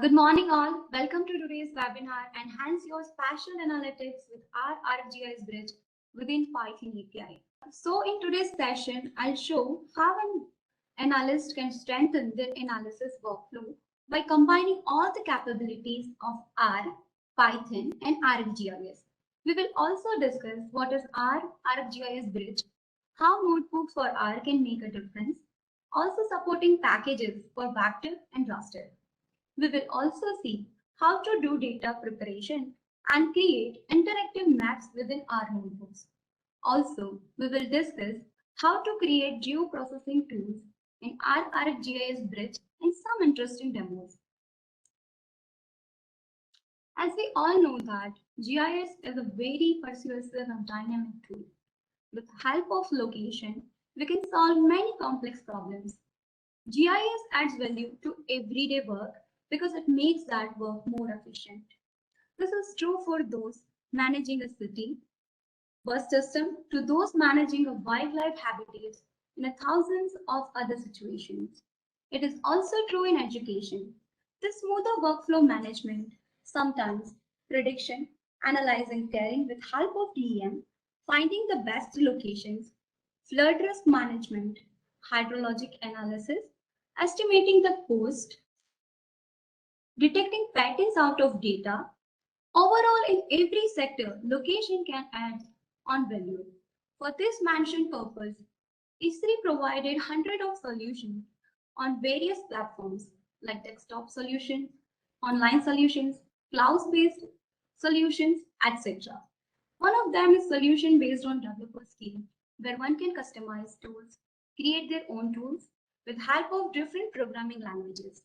Good morning, all. Welcome to today's webinar, Enhance Your Spatial Analytics with our ArcGIS Bridge within Python API. So in today's session, I'll show how an analyst can strengthen their analysis workflow by combining all the capabilities of R, Python, and ArcGIS. We will also discuss what is R, ArcGIS Bridge, how notebooks for R can make a difference, also supporting packages for vector and raster. We will also see how to do data preparation and create interactive maps within our notebooks. Also, we will discuss how to create geoprocessing tools in our ArcGIS Bridge and some interesting demos. As we all know that GIS is a very persuasive and dynamic tool. With the help of location, we can solve many complex problems. GIS adds value to everyday work because it makes that work more efficient. This is true for those managing a city, bus system, to those managing a wildlife habitat in thousands of other situations. It is also true in education. The smoother workflow management, sometimes prediction, analyzing terrain with help of DEM, finding the best locations, flood risk management, hydrologic analysis, estimating the cost, detecting patterns out of data. Overall, in every sector, location can add on value. For this mentioned purpose, E3 provided hundreds of solutions on various platforms like desktop solutions, online solutions, cloud-based solutions, etc. One of them is solution based on developer skill, where one can customize tools, create their own tools with help of different programming languages.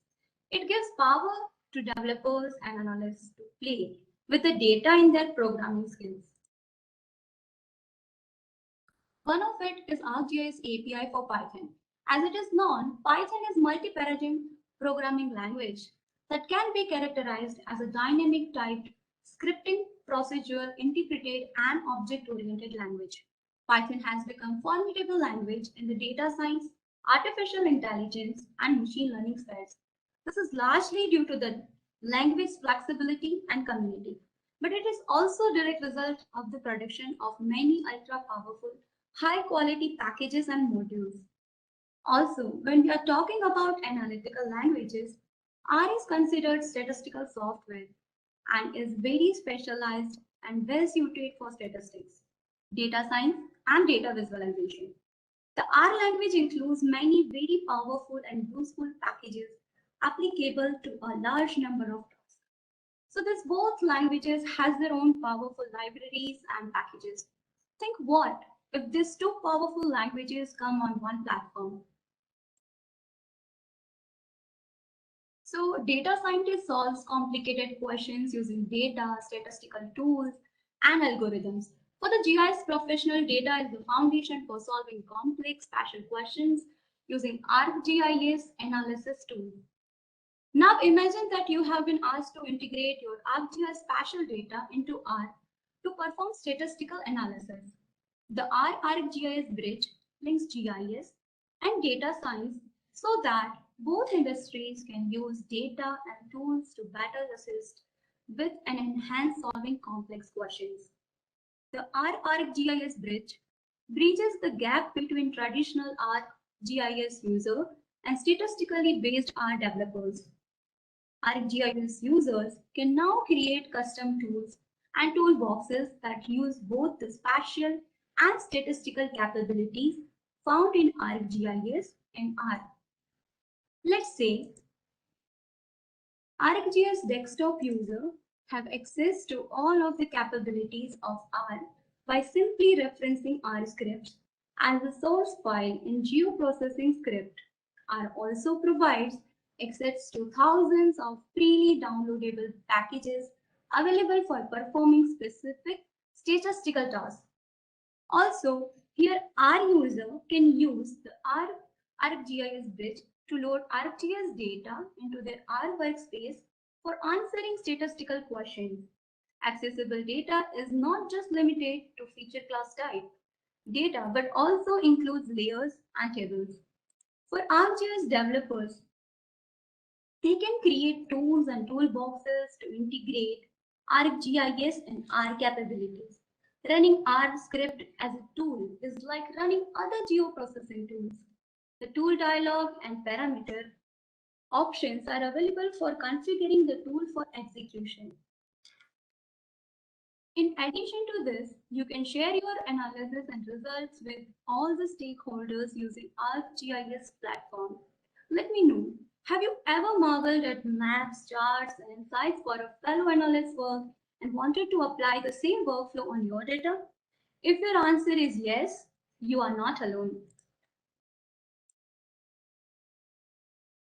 It gives power to developers and analysts to play with the data in their programming skills. One of it is ArcGIS API for Python. As it is known, Python is multi-paradigm programming language that can be characterized as a dynamic typed scripting, procedural, interpreted, and object-oriented language. Python has become formidable language in the data science, artificial intelligence, and machine learning spheres. This is largely due to the language flexibility and community, but it is also a direct result of the production of many ultra-powerful high quality packages and modules. Also, when we are talking about analytical languages, R is considered statistical software and is very specialized and well suited for statistics, data science, and data visualization. The R language includes many very powerful and useful packages applicable to a large number of tasks. So these both languages has their own powerful libraries and packages. Think what if these two powerful languages come on one platform? So data scientist solves complicated questions using data, statistical tools, and algorithms. For the GIS professional, data is the foundation for solving complex spatial questions using ArcGIS analysis tools. Now imagine that you have been asked to integrate your ArcGIS spatial data into R to perform statistical analysis. The R ArcGIS bridge links GIS and data science so that both industries can use data and tools to better assist with and enhance solving complex questions. The R ArcGIS bridge bridges the gap between traditional ArcGIS user and statistically based R developers. ArcGIS users can now create custom tools and toolboxes that use both the spatial and statistical capabilities found in ArcGIS and R. Let's say ArcGIS desktop user have access to all of the capabilities of R by simply referencing R scripts as a source file in geoprocessing script. R also provides access to thousands of freely downloadable packages available for performing specific statistical tasks. Also, here our user can use the ArcGIS bridge to load ArcGIS data into their R workspace for answering statistical questions. Accessible data is not just limited to feature class type data, but also includes layers and tables. For ArcGIS developers, They can create tools and toolboxes to integrate ArcGIS and R capabilities. Running R script as a tool is like running other geoprocessing tools. The tool dialog and parameter options are available for configuring the tool for execution. In addition to this, you can share your analysis and results with all the stakeholders using ArcGIS platform. Let me know, have you ever marveled at maps, charts, and insights for a fellow analyst's work and wanted to apply the same workflow on your data? If your answer is yes, you are not alone.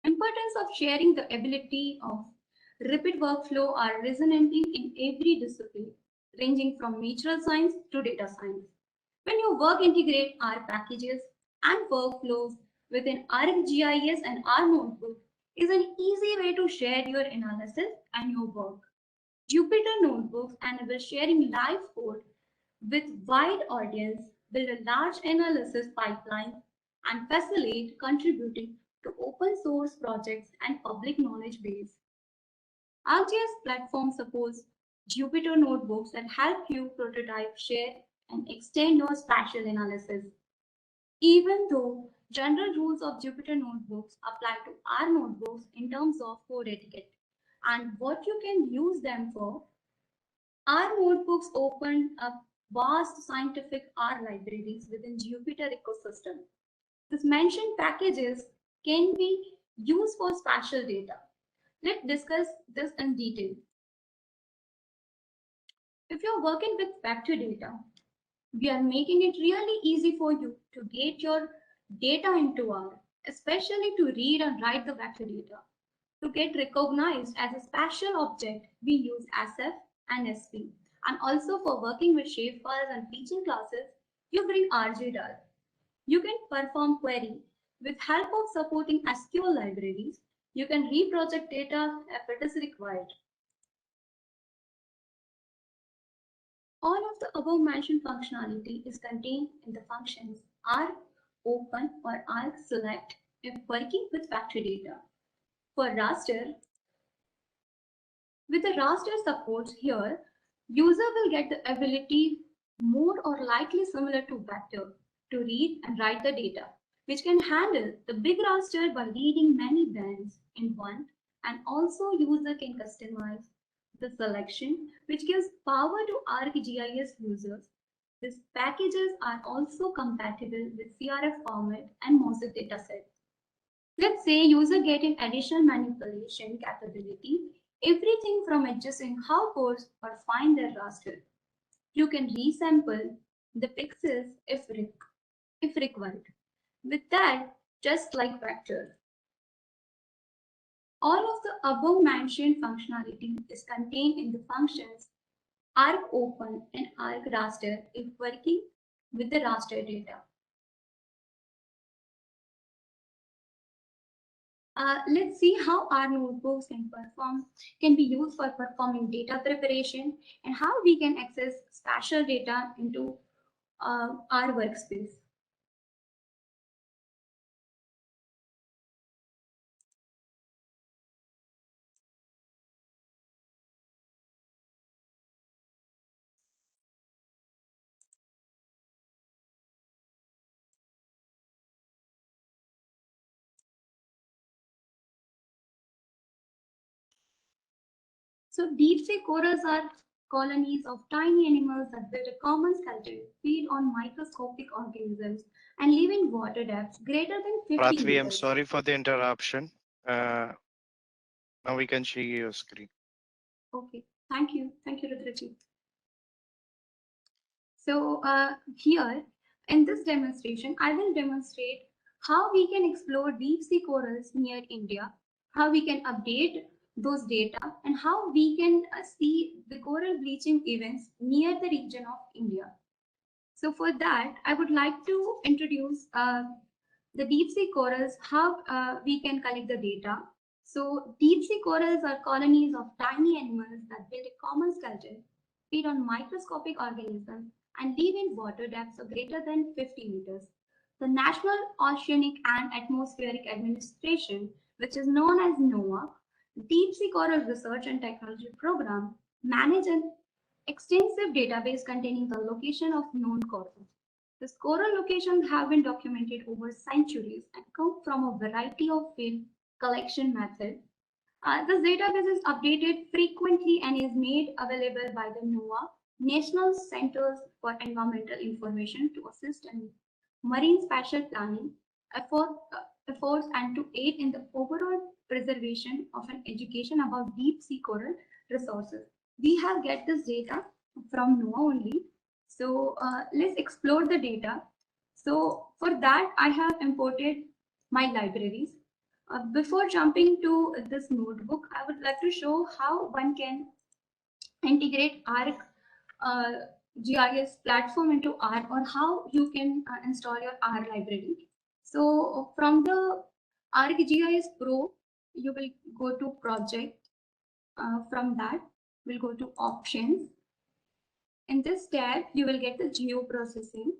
Importance of sharing the ability of repeat workflow are resonating in every discipline, ranging from natural science to data science. When your work integrate R packages and workflows within ArcGIS and R Notebook is an easy way to share your analysis and your work. Jupyter Notebooks enable sharing live code with wide audience, build a large analysis pipeline, and facilitate contributing to open source projects and public knowledge base. ArcGIS platform supports Jupyter notebooks that help you prototype, share, and extend your spatial analysis. Even though general rules of Jupyter notebooks apply to R notebooks in terms of code etiquette and what you can use them for, R notebooks open up vast scientific R libraries within Jupyter ecosystem. These mentioned packages can be used for spatial data. Let's discuss this in detail. If you're working with vector data, we are making it really easy for you to get your data into R, especially to read and write the vector data. To get recognized as a spatial object, we use SF and SP. And also for working with shapefiles and feature classes, you bring RJDAL. You can perform query with help of supporting SQL libraries. You can reproject data if it is required. All of the above mentioned functionality is contained in the functions ArcOpen or ArcSelect if working with vector data. For raster, with the raster support here, user will get the ability more or likely similar to vector to read and write the data, which can handle the big raster by reading many bands in one, and also user can customize the selection, which gives power to ArcGIS users. These packages are also compatible with CRF format and Mosaic dataset. Let's say user getting additional manipulation capability, everything from adjusting how codes or find their raster. You can resample the pixels if required. With that, just like vector. All of the above mentioned functionality is contained in the functions ArcOpen and ArcRaster if working with the raster data. Let's see how R notebooks can be used for performing data preparation and how we can access spatial data into our workspace. So deep sea corals are colonies of tiny animals that build a common skeleton, feed on microscopic organisms, and live in water depths greater than 50 Prithvi, I'm meters. sorry for the interruption. Now we can share your screen. Okay, thank you, Rudraji. So here in this demonstration, I will demonstrate how we can explore deep sea corals near India, how we can update those data, and how we can see the coral bleaching events near the region of India. So for that, I would like to introduce the deep sea corals, how we can collect the data. So deep sea corals are colonies of tiny animals that build a common skeleton, feed on microscopic organisms, and live in water depths of greater than 50 meters. The National Oceanic and Atmospheric Administration, which is known as NOAA, Deep Sea Coral Research and Technology Program manage an extensive database containing the location of known corals. These coral locations have been documented over centuries and come from a variety of field collection methods. This database is updated frequently and is made available by the NOAA, National Centers for Environmental Information, to assist in marine spatial planning efforts and to aid in the overall preservation of an education about deep sea coral resources. We have get this data from NOAA only. So let's explore the data. So for that, I have imported my libraries. Before jumping to this notebook, I would like to show how one can integrate ARC GIS platform into R, or how you can install your R library. So from the ArcGIS Pro, you will go to project. From that, we'll go to options. In this tab, you will get the geoprocessing.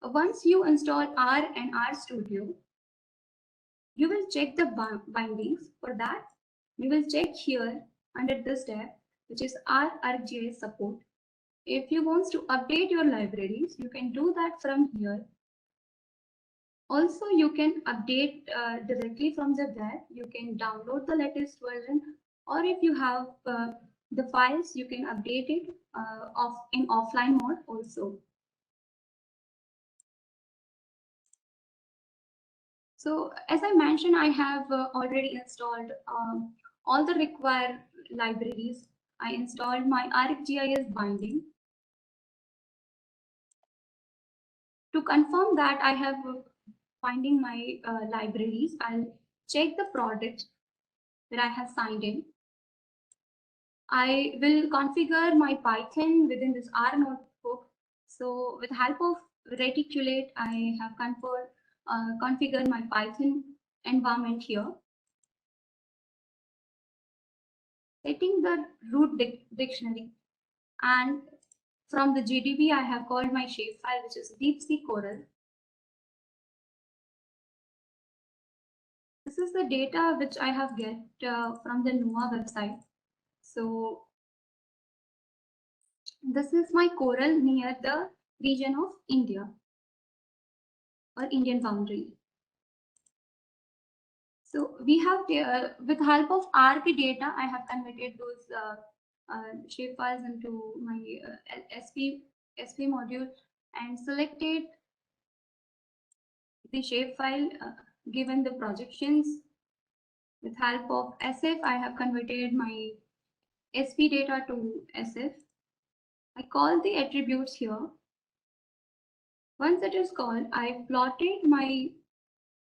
Once you install R and RStudio, you will check the bindings. For that, you will check here under this tab, which is ArcGIS support. If you want to update your libraries, you can do that from here. Also, you can update directly from the web. You can download the latest version, or if you have the files, you can update it in offline mode also. So as I mentioned, I have already installed all the required libraries. I installed my ArcGIS binding. To confirm that I have finding my libraries, I'll check the product that I have signed in. I will configure my Python within this R notebook. So with the help of Reticulate, I have configured my Python environment here. Setting the root dictionary, and from the GDB, I have called my shapefile, which is Deep Sea Coral. This is the data which I have get from the NOAA website. So this is my coral near the region of India or Indian boundary. So we have, with help of ARC data, I have converted those shapefiles into my SP module and selected the shapefile given the projections. With help of SF, I have converted my SP data to SF. I call the attributes here. Once it is called, I plotted my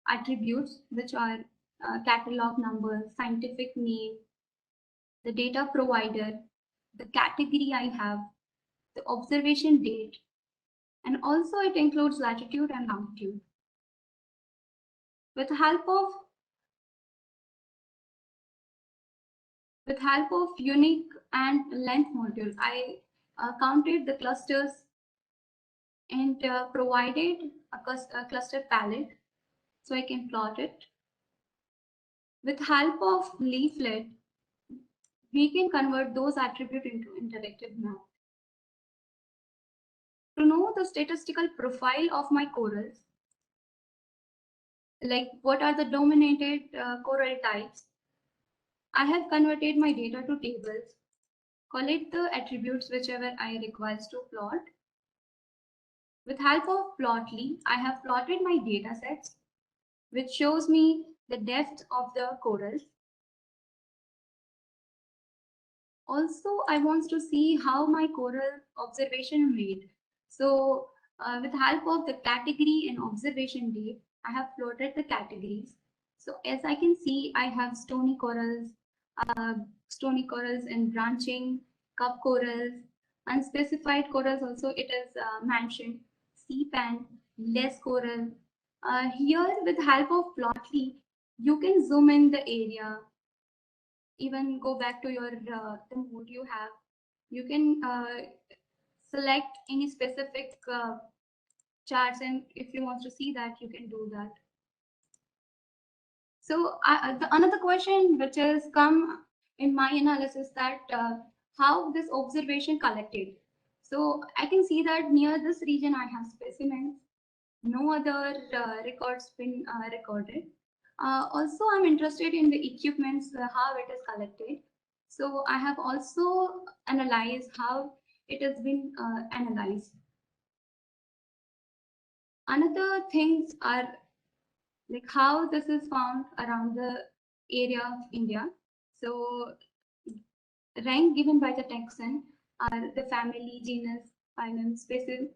attributes, which are catalog number, scientific name, the data provider, the category I have, the observation date, and also it includes latitude and longitude. With help of unique and length module, I counted the clusters and provided a cluster palette so I can plot it. With help of leaflet, we can convert those attributes into interactive map. To know the statistical profile of my corals, like what are the dominated coral types, I have converted my data to tables, collect the attributes whichever I require to plot. With help of Plotly, I have plotted my data sets, which shows me the depth of the corals. Also, I want to see how my coral observation made. So with help of the category and observation date, I have plotted the categories. So as I can see, I have stony corals and branching, cup corals, unspecified corals also it is mentioned, sea pan, less coral. Here with help of Plotly, you can zoom in the area, even go back to your the mode you have. You can select any specific charts, and if you want to see that, you can do that. So another question which has come in my analysis that how this observation collected. So I can see that near this region I have specimens, no other records been recorded. Also, I'm interested in the equipments, how it is collected. So I have also analyzed how it has been analyzed. Another things are like how this is found around the area of India. So rank given by the taxon are the family, genus, phylum, species.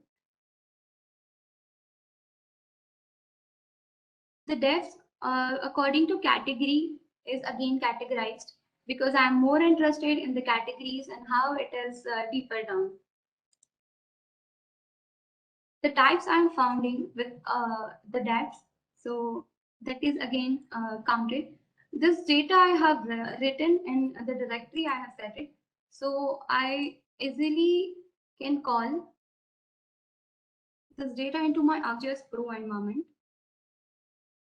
The depth according to category is again categorized because I'm more interested in the categories and how it is deeper down. The types I'm founding with the depth, so that is again counted. This data I have written in the directory I have set it. So I easily can call this data into my ArcGIS Pro environment.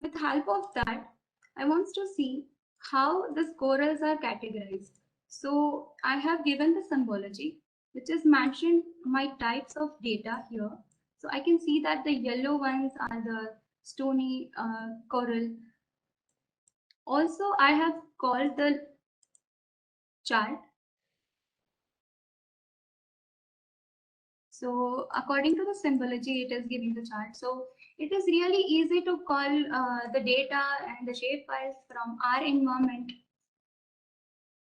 With help of that, I want to see how the corals are categorized. So I have given the symbology, which is mentioned my types of data here. So I can see that the yellow ones are the stony coral. Also, I have called the chart. So according to the symbology, it is giving the chart. So it is really easy to call the data and the shape files from our environment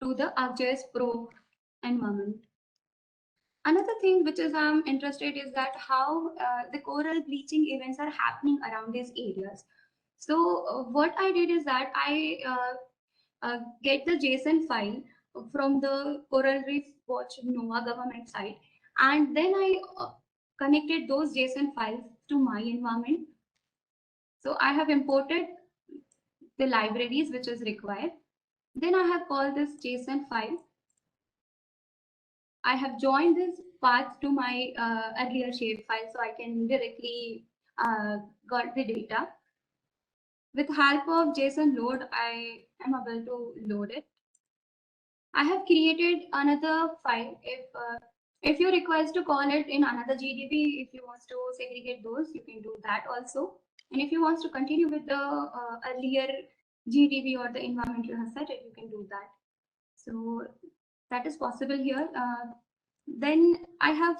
to the ArcGIS Pro environment. Another thing which is I'm interested is that how the coral bleaching events are happening around these areas. So what I did is that I get the JSON file from the Coral Reef Watch NOAA government site, and then I connected those JSON files to my environment. So I have imported the libraries which is required. Then I have called this JSON file. I have joined this path to my earlier shapefile so I can directly got the data. With help of JSON load, I am able to load it. I have created another file. If you request to call it in another GDB, if you want to segregate those, you can do that also. And if you want to continue with the earlier GDB or the environment you have set it, you can do that. So that is possible here. Then I have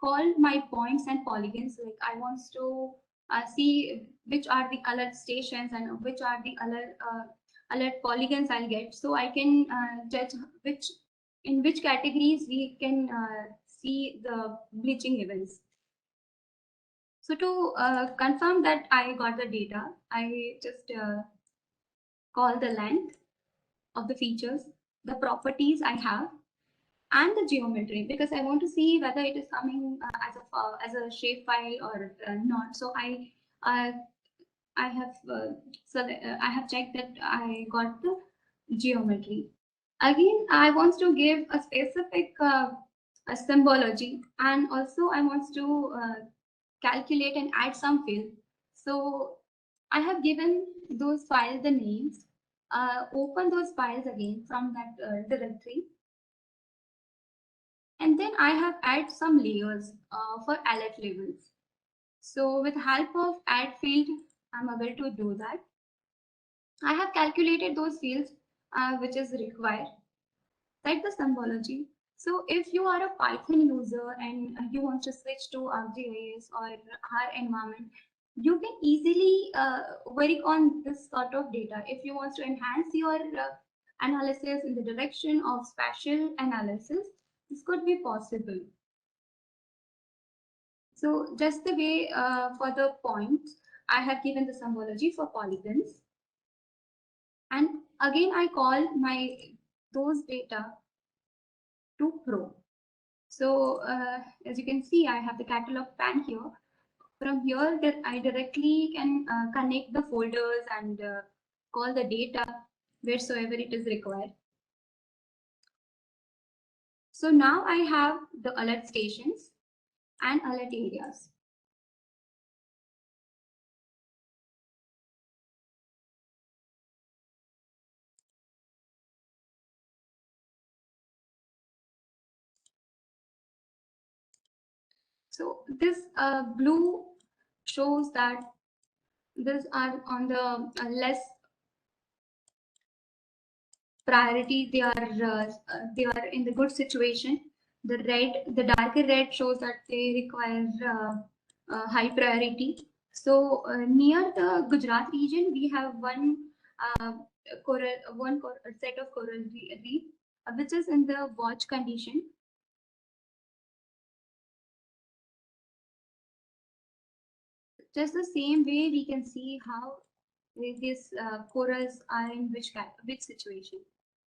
called my points and polygons. Like I want to see which are the alert stations and which are the alert polygons I'll get. So I can judge in which categories we can see the bleaching events. So to confirm that I got the data, I just call the length of the features, the properties I have, and the geometry, because I want to see whether it is coming as a shape file or not. So I have checked that I got the geometry. Again, I want to give a specific a symbology, and also I want to calculate and add some field. So I have given those files the names. Open those files again from that directory. And then I have add some layers for alert labels. So with help of add field, I'm able to do that. I have calculated those fields which is required. Set the symbology. So if you are a Python user and you want to switch to ArcGIS or our environment, you can easily work on this sort of data. If you want to enhance your analysis in the direction of spatial analysis, this could be possible. So just the way for the points, I have given the symbology for polygons. And again, I call those data to Pro. So as you can see, I have the catalog pan here. From here, I directly can connect the folders and call the data wheresoever it is required. So now I have the alert stations and alert areas. So this blue shows that these are on the less priority. They are in the good situation. The darker red shows that they require high priority. So near the Gujarat region, we have uh, one set of coral reef, which is in the watch condition. Just the same way, we can see how these corals are in which situation.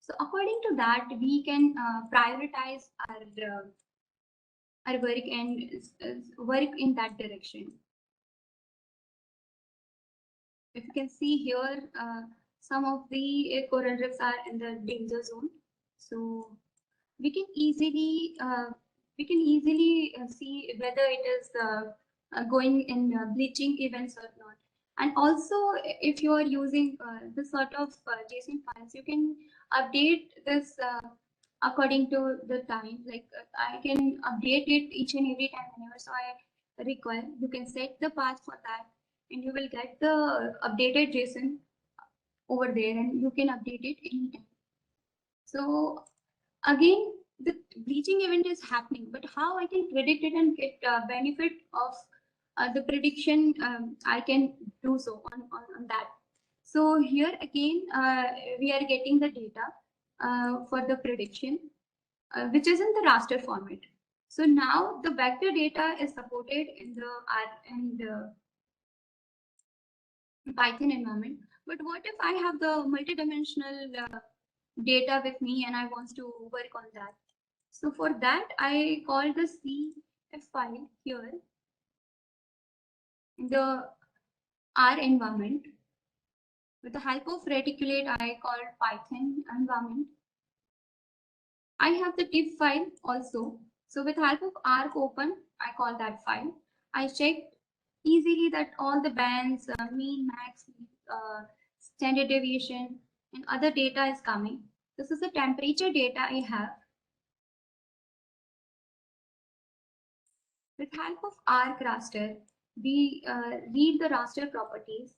So according to that, we can prioritize our work and work in that direction. If you can see here, some of the coral reefs are in the danger zone. So we can easily see whether it is going in bleaching events or not. And also, if you are using this sort of JSON files, you can update this according to the time. Like I can update it each and every time whenever so I require. You can set the path for that, and you will get the updated JSON over there, and you can update it anytime. So again, the bleaching event is happening, but how I can predict it and get benefit of the prediction, I can do so on that. So here again, we are getting the data for the prediction, which is in the raster format. So now the vector data is supported in the Python environment. But what if I have the multidimensional data with me and I want to work on that? So for that, I call the CF file here in the R environment. With the help of reticulate, I called Python environment. I have the TIFF file also. So with help of arc open, I call that file. I checked easily that all the bands, mean, max, standard deviation, and other data is coming. This is the temperature data I have. With help of arc raster, we read the raster properties.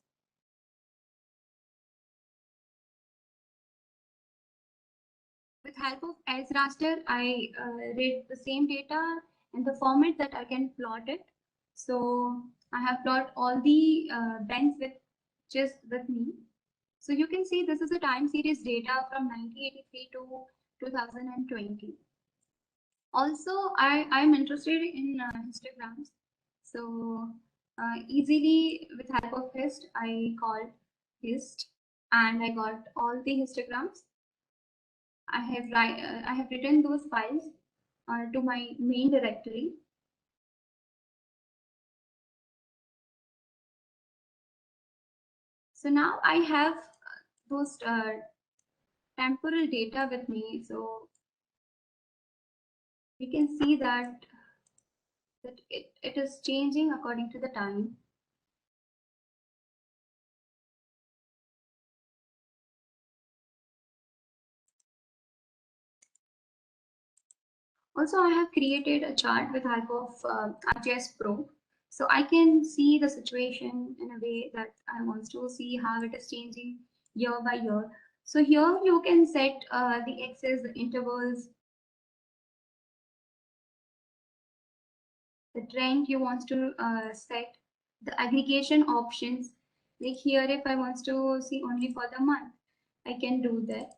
With help of as raster, I read the same data in the format that I can plot it. So I have plot all the bands with just with me. So you can see this is a time series data from 1983 to 2020. Also, I'm interested in histograms. So easily with help of hist, I called hist and I got all the histograms. I have written those files to my main directory. So now I have those temporal data with me. So we can see that it is changing according to the time. Also, I have created a chart with help of ArcGIS Pro. So I can see the situation in a way that I want to see how it is changing year by year. So here you can set the axis, the intervals, the trend you want to set, the aggregation options. Like here, if I want to see only for the month, I can do that.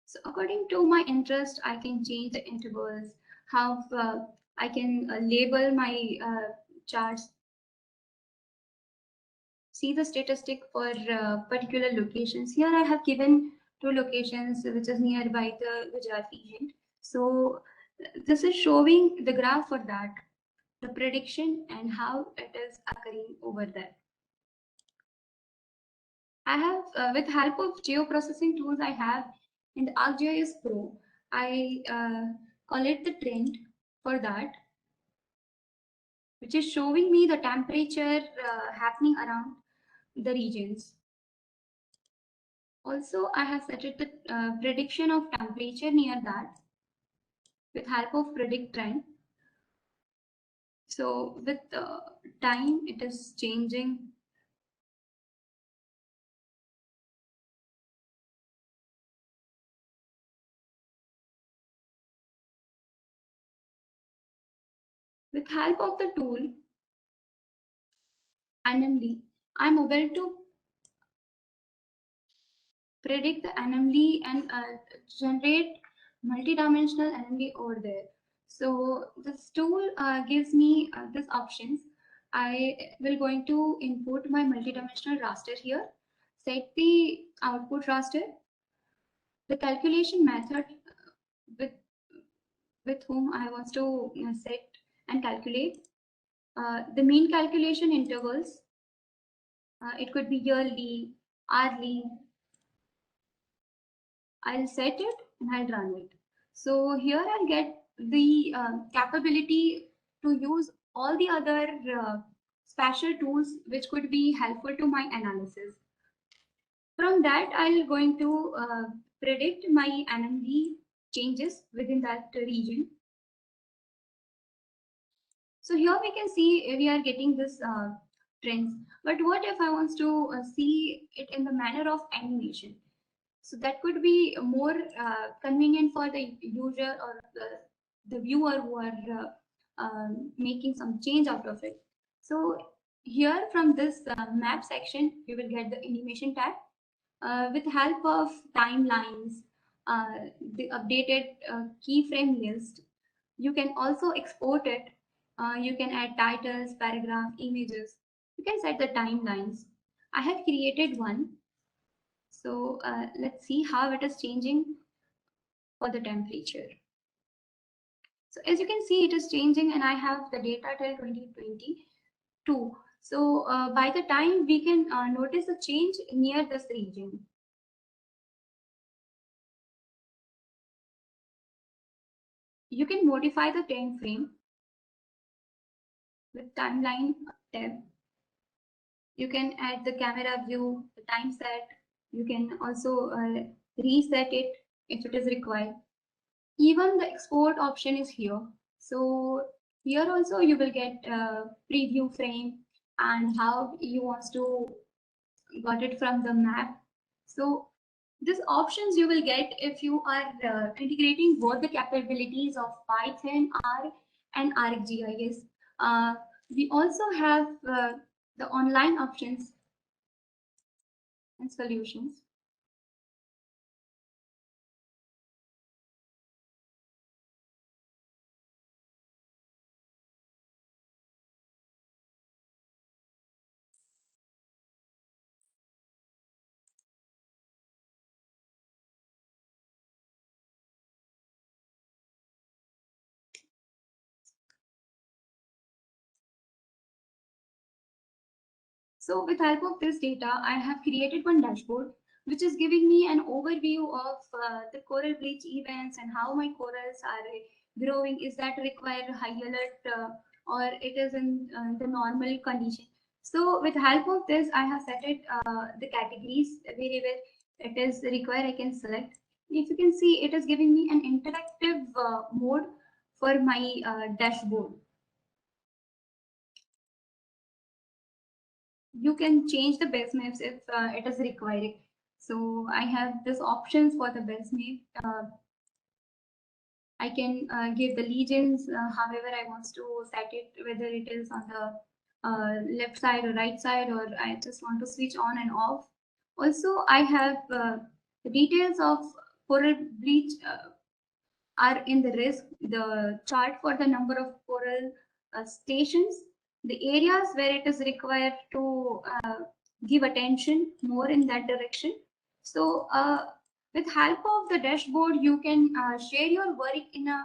So according to my interest, I can change the intervals, how I can label my charts, see the statistic for particular locations. Here I have given two locations which is nearby the Gujarat region. So this is showing the graph for that, the prediction and how it is occurring over there. I have, with help of geoprocessing tools I have in the ArcGIS Pro, I collect the trend for that, which is showing me the temperature happening around the regions. Also, I have set it the prediction of temperature near that with help of predict trend. So with time, it is changing. With help of the tool, anomaly, I'm able to predict the anomaly and generate multidimensional anomaly over there. So this tool gives me these options. I will going to input my multidimensional raster here, set the output raster, the calculation method with, with whom I want to set and calculate, the mean calculation intervals, it could be yearly, hourly. I'll set it and I'll run it. So here I'll get the capability to use all the other spatial tools which could be helpful to my analysis. From that, I'll going to predict my anomaly changes within that region. So here we can see we are getting this trends. But what if I want to see it in the manner of animation? So that could be more convenient for the user or the viewer who are making some change out of it. So here from this map section, you will get the animation tab with help of timelines, the updated keyframe list. You can also export it. You can add titles, paragraph, images. You can set the timelines. I have created one. So let's see how it is changing for the temperature. So as you can see, it is changing and I have the data till 2022. So by the time we can notice a change near this region. You can modify the time frame with timeline tab. You can add the camera view, the time set. You can also reset it if it is required. Even the export option is here. So here also you will get preview frame and how you want to got it from the map. So these options you will get if you are integrating both the capabilities of Python, R, and ArcGIS. We also have the online options and solutions. So with help of this data, I have created one dashboard which is giving me an overview of the coral bleach events and how my corals are growing. Is that require high alert or it is in the normal condition? So with help of this, I have set it the categories wherever it is required. I can select. If you can see, it is giving me an interactive mode for my dashboard. You can change the base maps if it is required. So I have this options for the base map. I can give the legends however I want to set it, whether it is on the left side or right side, or I just want to switch on and off. Also, I have the details of coral bleach are in the risk, the chart for the number of coral stations, the areas where it is required to give attention more in that direction. So with help of the dashboard, you can share your work in a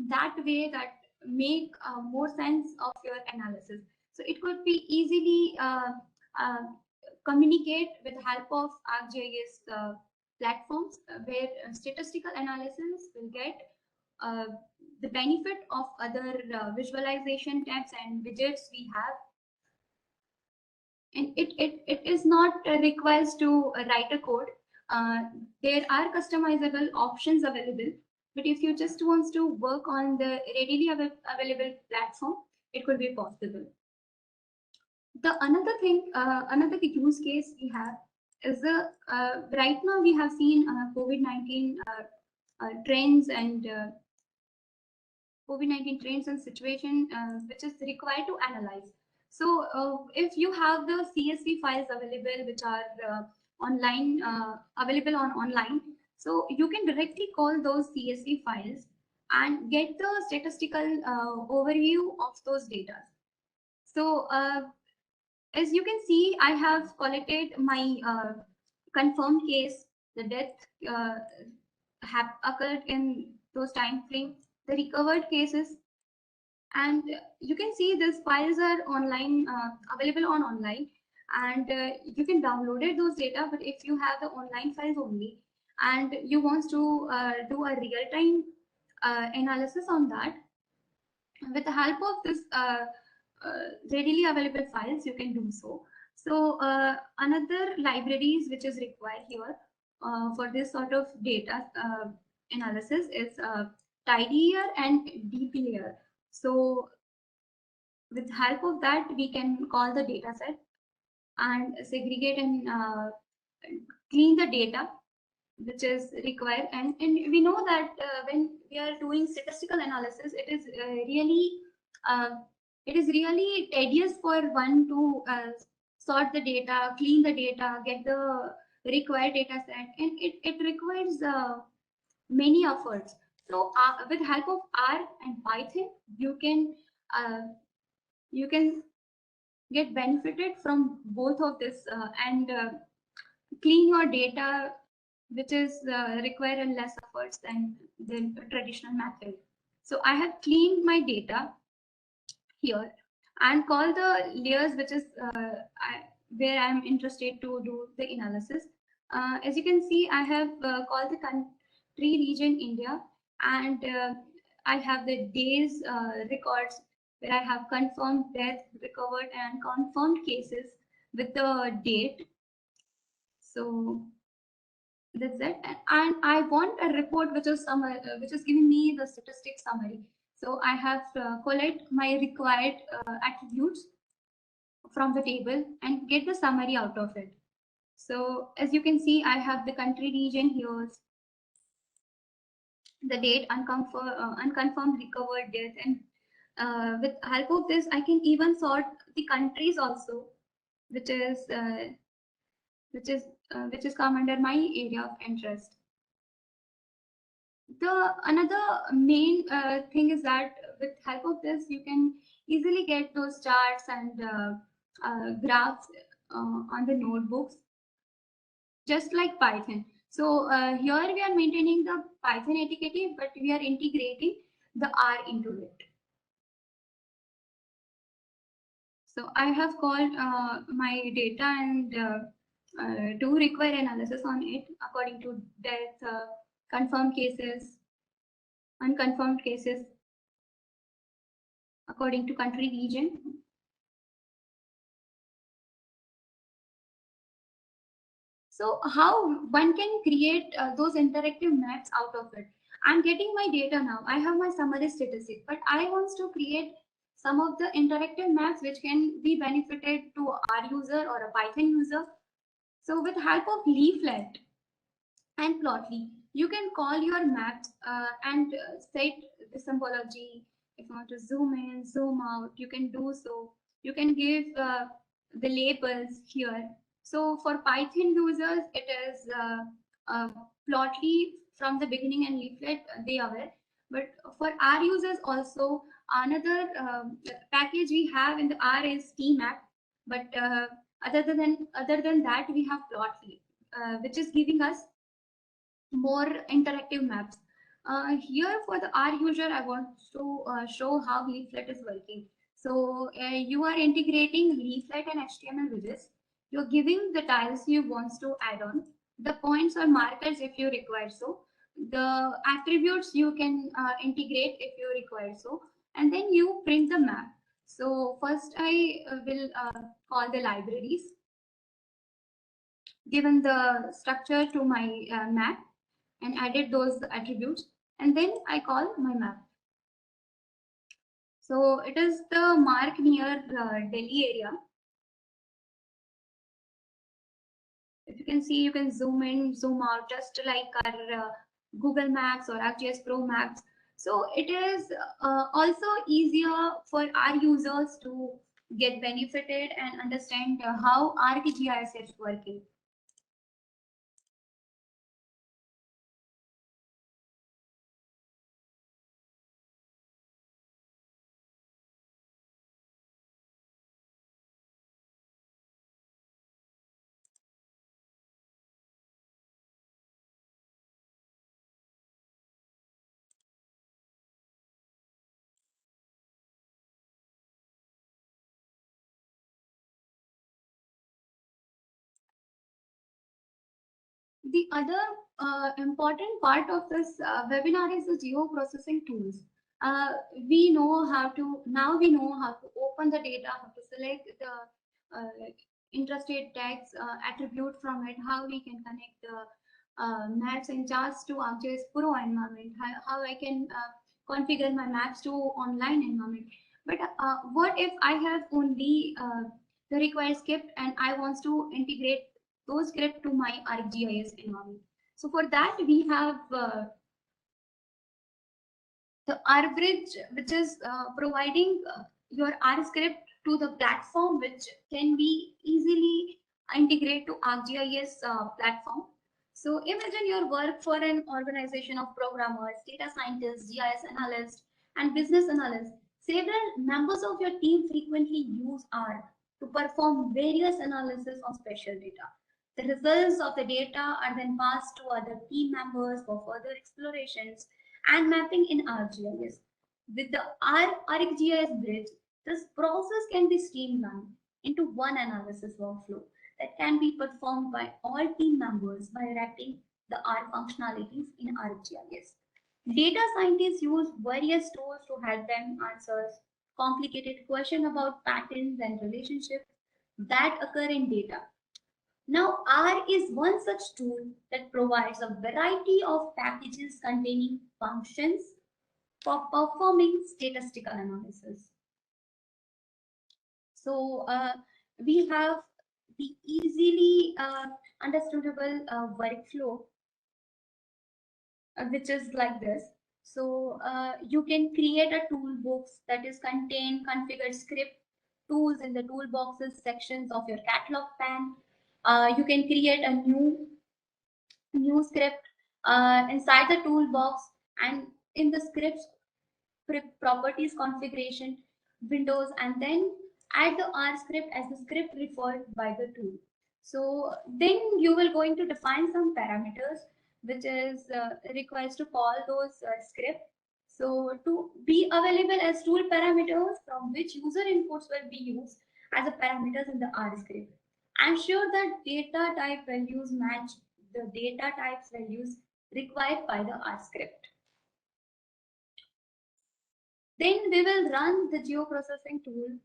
that way that make more sense of your analysis. So it could be easily communicate with help of ArcGIS platforms where statistical analysis will get uh, the benefit of other visualization tabs and widgets we have. And it is not requires to write a code. there are customizable options available, but if you just want to work on the readily available platform, it could be possible. The another thing, another use case we have is the right now we have seen COVID-19 trends and COVID-19 trends and situation which is required to analyze. So if you have the CSV files available which are online, available on online, so you can directly call those CSV files and get the statistical overview of those data. So as you can see, I have collected my confirmed case, the death have occurred in those time frame, the recovered cases, and you can see these files are online, available on online, and you can download it, those data. But if you have the online files only and you want to do a real-time analysis on that, with the help of this readily available files, you can do so. So another libraries which is required here for this sort of data analysis is tidyr and dplayer. So with help of that, we can call the data set and segregate and clean the data which is required. And we know that when we are doing statistical analysis, it is really tedious for one to sort the data, clean the data, get the required data set, and it requires many efforts. So with help of R and Python, you can get benefited from both of this and clean your data, which is require less efforts than the traditional method. So I have cleaned my data here and call the layers which is where I'm interested to do the analysis. As you can see, I have called the country region India, and I have the days records where I have confirmed death, recovered, and confirmed cases with the date. So that's it. And I want a report which is giving me the statistics summary. So I have collect my required attributes from the table and get the summary out of it. So as you can see, I have the country region here, the date, unconfirmed recovered death, and with help of this, I can even sort the countries also, which is come under my area of interest. The another main thing is that with help of this, you can easily get those charts and graphs on the notebooks, just like Python. So here we are maintaining the Python etiquette, but we are integrating the R into it. So I have called my data and do require analysis on it according to death, confirmed cases, unconfirmed cases, according to country region. So how one can create those interactive maps out of it? I'm getting my data now. I have my summary statistic, but I want to create some of the interactive maps which can be benefited to R user or a Python user. So with help of leaflet and plotly, you can call your maps and set the symbology. If you want to zoom in, zoom out, you can do so. You can give the labels here. So for Python users, it is plotly from the beginning and leaflet, they are aware. But for R users also, another package we have in the R is tmap. But other than that, we have plotly, which is giving us more interactive maps. Here for the R user, I want to show how leaflet is working. So you are integrating leaflet and HTML widgets. You're giving the tiles you want to add on, the points or markers if you require so, the attributes you can integrate if you require so, and then you print the map. So first I will call the libraries. given the structure to my map and added those attributes, and then I call my map. So it is the mark near Delhi area. If you can see, you can zoom in, zoom out, just like our Google Maps or ArcGIS Pro Maps. So it is also easier for our users to get benefited and understand how ArcGIS is working. The other important part of this webinar is the geoprocessing tools. We know how to, now we know how to open the data, how to select the interstate tags, attribute from it, how we can connect the maps and charts to ArcGIS Pro environment, how I can configure my maps to online environment. But what if I have only the required script and I want to integrate those script to my ArcGIS environment? So for that, we have the RBridge, which is providing your R script to the platform, which can be easily integrated to ArcGIS platform. So imagine your work for an organization of programmers, data scientists, GIS analysts, and business analysts. Several members of your team frequently use R to perform various analysis on special data. The results of the data are then passed to other team members for further explorations and mapping in ArcGIS. With the ArcGIS bridge, this process can be streamlined into one analysis workflow that can be performed by all team members by wrapping the R functionalities in ArcGIS. Data scientists use various tools to help them answer complicated questions about patterns and relationships that occur in data. Now, R is one such tool that provides a variety of packages containing functions for performing statistical analysis. So we have the easily understandable workflow, which is like this. So you can create a toolbox that is contain configured script tools in the toolboxes sections of your catalog pane. You can create a new script inside the toolbox, and in the scripts properties configuration windows, and then add the R script as the script referred by the tool. So then you will going to define some parameters which is requires to call those script. So to be available as tool parameters from which user inputs will be used as a parameters in the R script. I'm sure that data type values match the data types values required by the R script. Then we will run the geoprocessing tool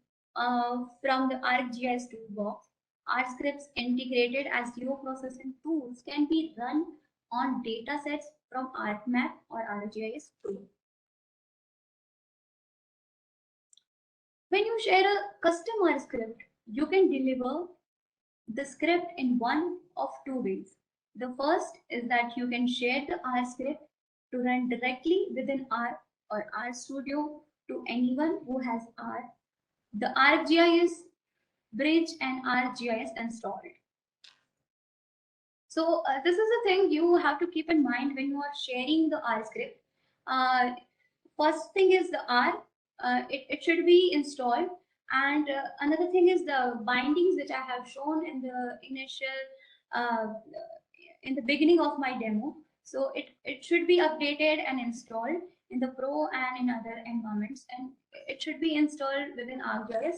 from the ArcGIS toolbox. R scripts integrated as geoprocessing tools can be run on datasets from ArcMap or ArcGIS Pro. When you share a custom R script, you can deliver the script in one of two ways. The first is that you can share the R script to run directly within R or RStudio to anyone who has R, the ArcGIS bridge and ArcGIS installed. So this is a thing you have to keep in mind when you are sharing the R script. First thing is the R, it should be installed. And another thing is the bindings which I have shown in the initial, in the beginning of my demo. So it should be updated and installed in the Pro and in other environments, and it should be installed within ArcGIS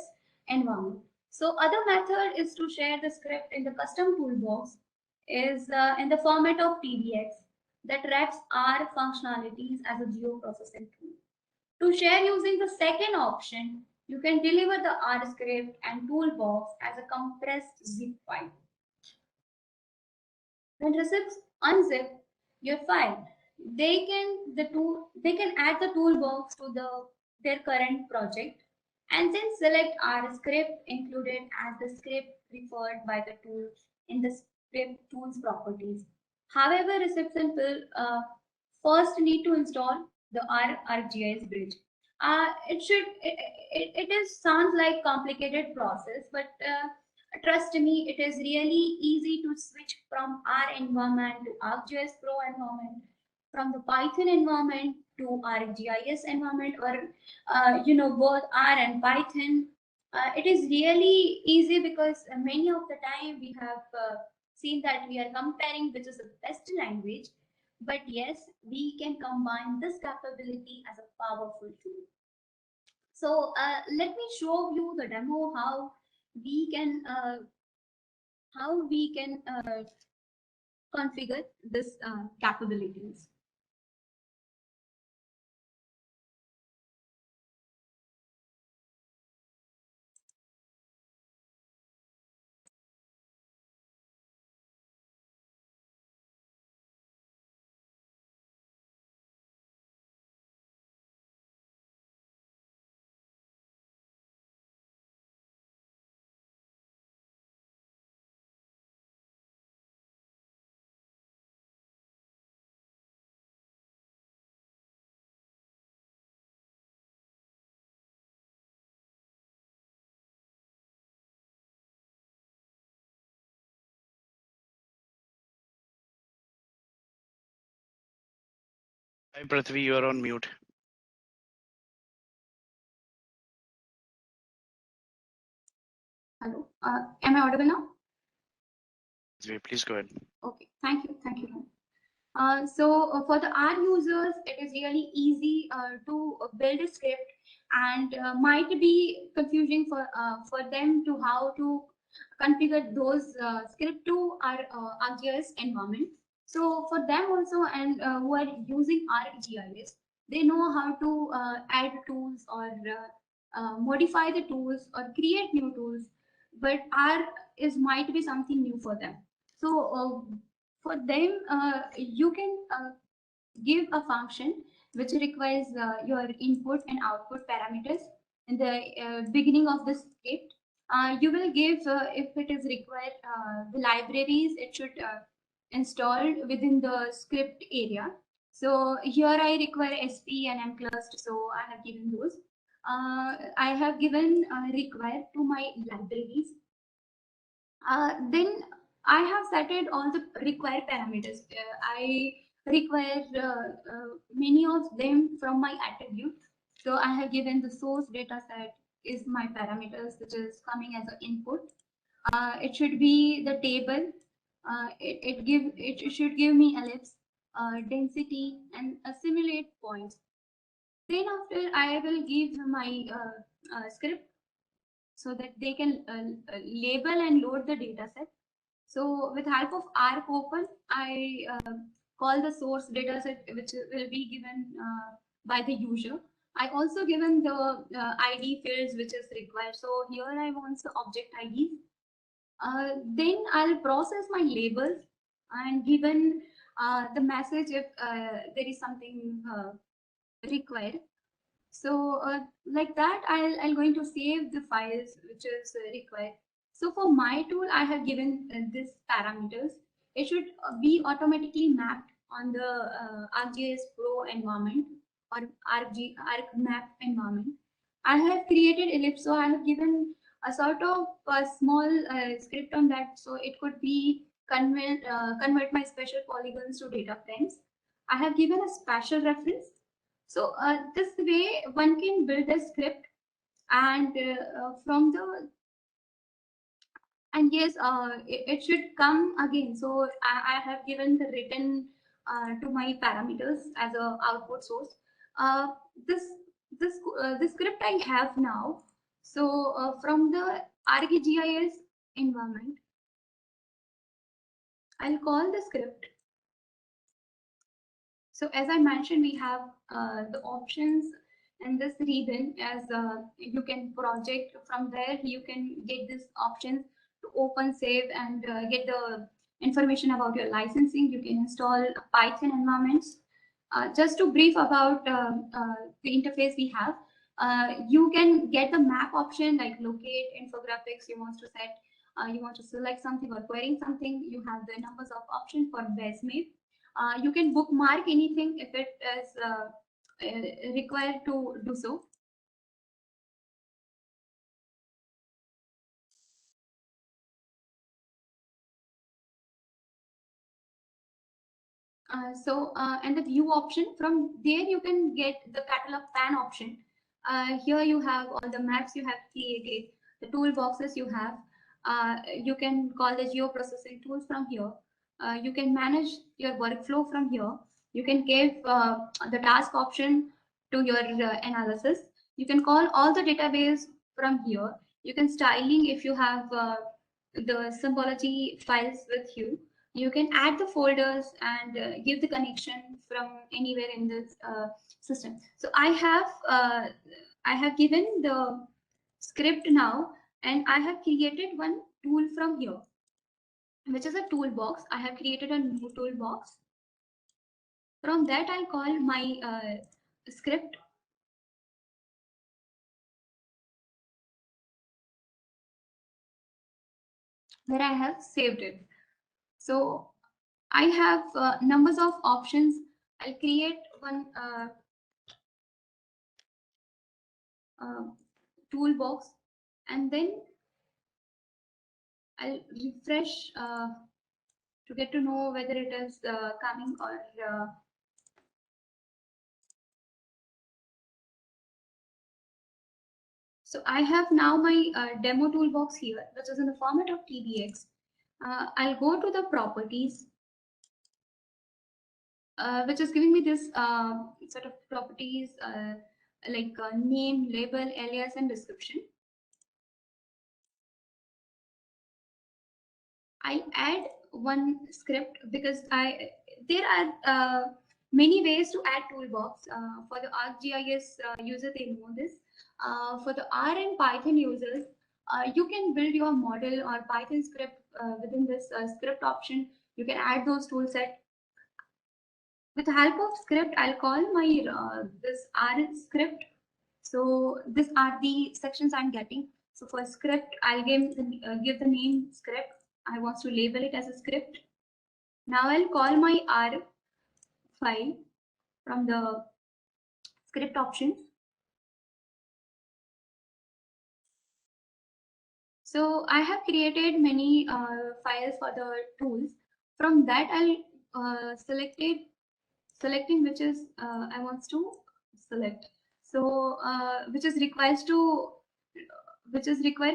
environment. So other method is to share the script in the custom toolbox is in the format of PDX that wraps R functionalities as a geoprocessing tool. To share using the second option, you can deliver the R script and toolbox as a compressed zip file. When receipts unzip your file, they can add the toolbox to their current project and then select our script included as the script referred by the tool in the script tools properties. However, reception will first need to install the ArcGIS bridge. It is sounds like complicated process, but trust me, it is really easy to switch from R environment to ArcGIS Pro environment, from the Python environment to ArcGIS environment, or both R and Python. It is really easy because many of the time we have seen that we are comparing which is the best language, but yes, we can combine this capability as a powerful tool. So let me show you the demo we can how we can configure this capabilities. Hi, Prithvi, you are on mute. Hello, am I audible now? Prithvi, please go ahead. Okay, thank you, thank you. So for the R users, it is really easy to build a script, and might be confusing for them to how to configure those script to our ArcGIS environment. So for them also, and who are using ArcGIS, they know how to add tools or modify the tools or create new tools, but R is might be something new for them. So for them, you can give a function which requires your input and output parameters in the beginning of the script. You will give, if it is required, the libraries it should install within the script area. So here I require SP and mclust, so I have given those. I have given require to my libraries. Then I have set all the required parameters. I require many of them from my attribute. So I have given the source data set is my parameters, which is coming as an input. It should be the table. It should give me ellipse, density, and simulate points. Then after I will give my script so that they can label and load the data set. So with help of ArcOpen, I call the source data set, which will be given by the user. I also given the ID fields which is required. So here I want the object IDs. Then I'll process my labels and given the message if there is something required. So like that, I'll going to save the files which is required. So for my tool, I have given this parameters. It should be automatically mapped on the ArcGIS Pro environment or ArcMap environment. I have created ellipse, so I have given a sort of a small script on that, so it could be convert my special polygons to data frames. I have given a special reference. So this way one can build a script, and from the and yes, it should come again. So I have given the written to my parameters as a output source. Uh, this this script I have now. So from the ArcGIS environment, I'll call the script. So as I mentioned, we have the options in this ribbon as you can project from there. You can get this options to open, save, and get the information about your licensing. You can install Python environments. Just to brief about the interface we have, you can get the map option like locate, infographics you want to set, you want to select something or querying something. You have the numbers of options for best map. You can bookmark anything if it is required to do so. And the view option, from there you can get the catalog pan option. Here you have all the maps you have created, the toolboxes you have. You can call the geoprocessing tools from here. You can manage your workflow from here. You can give the task option to your analysis. You can call all the database from here. You can styling if you have the symbology files with you. You can add the folders and give the connection from anywhere in this system. So I have given the script now, and I have created one tool from here, which is a toolbox. I have created a new toolbox. From that, I'll call my script. Where I have saved it. So I have numbers of options. I'll create one toolbox, and then I'll refresh to get to know whether it is coming or so I have now my demo toolbox here, which is in the format of TBX. I'll go to the properties, which is giving me this sort of properties like name, label, alias, and description. I add one script because there are many ways to add toolbox. For the ArcGIS user, they know this. For the R and Python users, you can build your model or Python script within this script option. You can add those tool set. With the help of script, I'll call my this R script. So these are the sections I'm getting. So for script, I'll give the name script. I want to label it as a script. Now I'll call my R file from the script options. So I have created many files for the tools. From that, I'll selecting which is I want to select. So which is required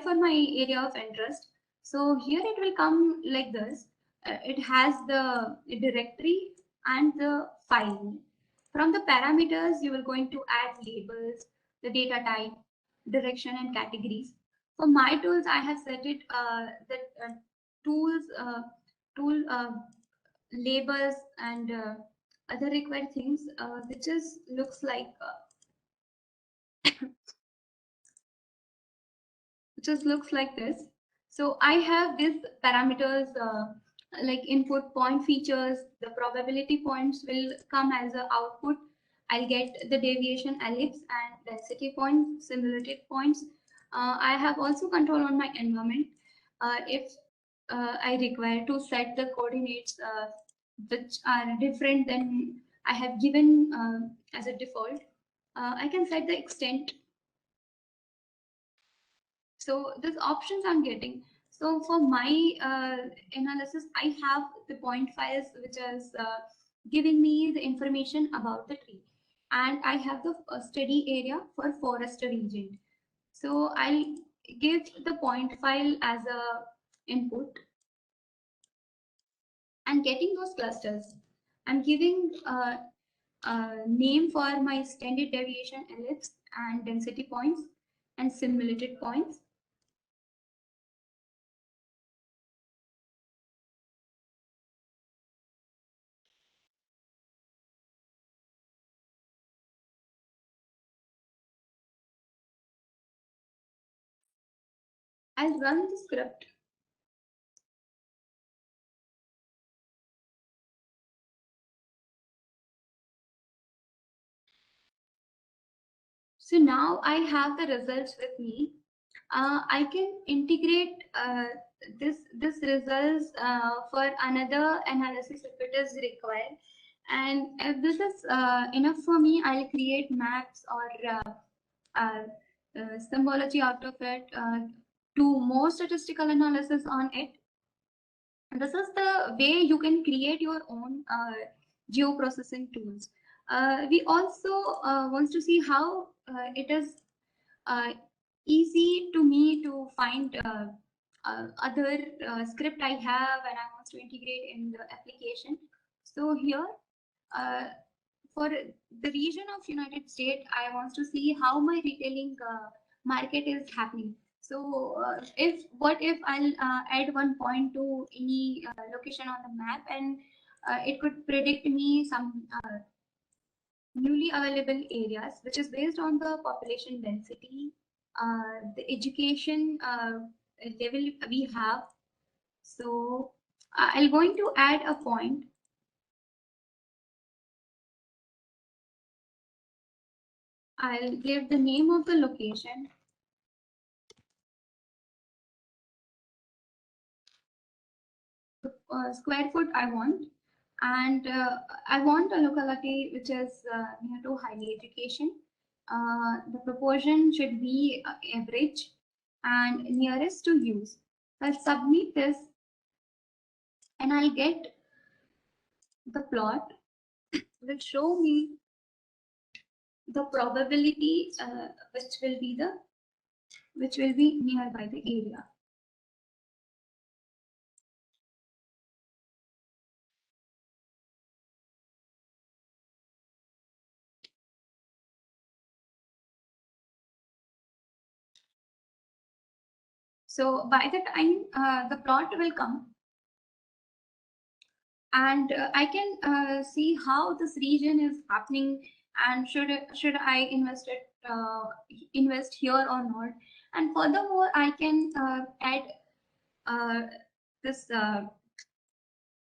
for my area of interest. So here it will come like this. It has the directory and the file. From the parameters, you are going to add labels, the data type, direction, and categories. For my tools, I have set it that tools, tool labels, and other required things, which is looks like just looks like this. So I have these parameters like input point features, the probability points will come as an output. I'll get the deviation ellipse and density points, simulated points. I have also control on my environment. If I require to set the coordinates which are different than I have given as a default, I can set the extent. So these options I'm getting. So for my analysis, I have the point files which is giving me the information about the tree, and I have the study area for forest region. So I'll give the point file as a input and getting those clusters. I'm giving name for my standard deviation ellipse and density points and simulated points. I'll run the script. So now I have the results with me. I can integrate this results for another analysis if it is required. And if this is enough for me, I'll create maps or symbology out of it, do more statistical analysis on it. And this is the way you can create your own geoprocessing tools. We also want to see how it is easy to me to find other script I have and I want to integrate in the application. So here, for the region of United States, I want to see how my retailing market is happening. So what if I'll add one point to any location on the map, and it could predict me some newly available areas, which is based on the population density, the education level we have. So I'm going to add a point. I'll give the name of the location. Square foot I want, and I want a locality which is near to highly education. The proportion should be average and nearest to use. I'll submit this and I'll get the plot will show me the probability which will be nearby the area. So by the time the plot will come, and I can see how this region is happening, and should I invest here or not. And furthermore, I can add this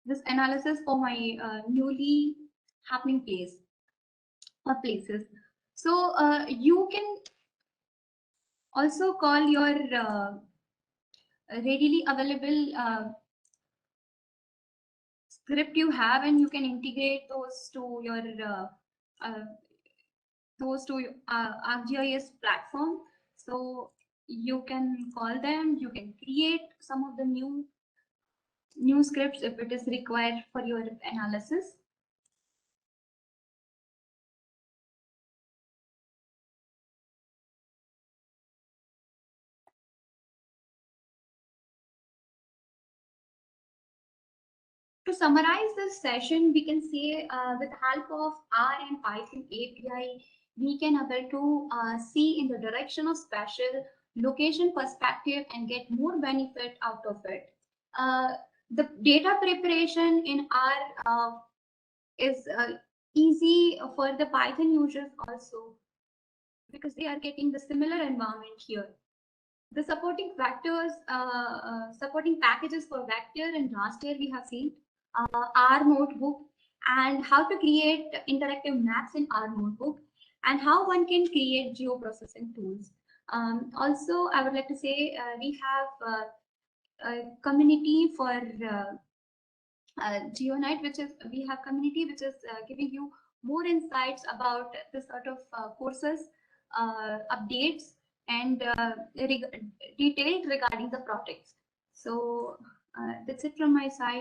this analysis for my newly happening place or places. So you can also call your readily available script you have, and you can integrate those to your ArcGIS platform. So you can call them, you can create some of the new scripts if it is required for your analysis. To summarize this session, we can say with help of R and Python API, we can able to see in the direction of spatial location perspective and get more benefit out of it. The data preparation in R is easy for the Python users also, because they are getting the similar environment here. The supporting vectors, supporting packages for vector and raster we have seen, R notebook, and how to create interactive maps in R notebook, and how one can create geoprocessing tools. Also, I would like to say we have a community for GeoNite, which is we have community which is giving you more insights about this sort of courses, updates, and detailed regarding the projects. So that's it from my side.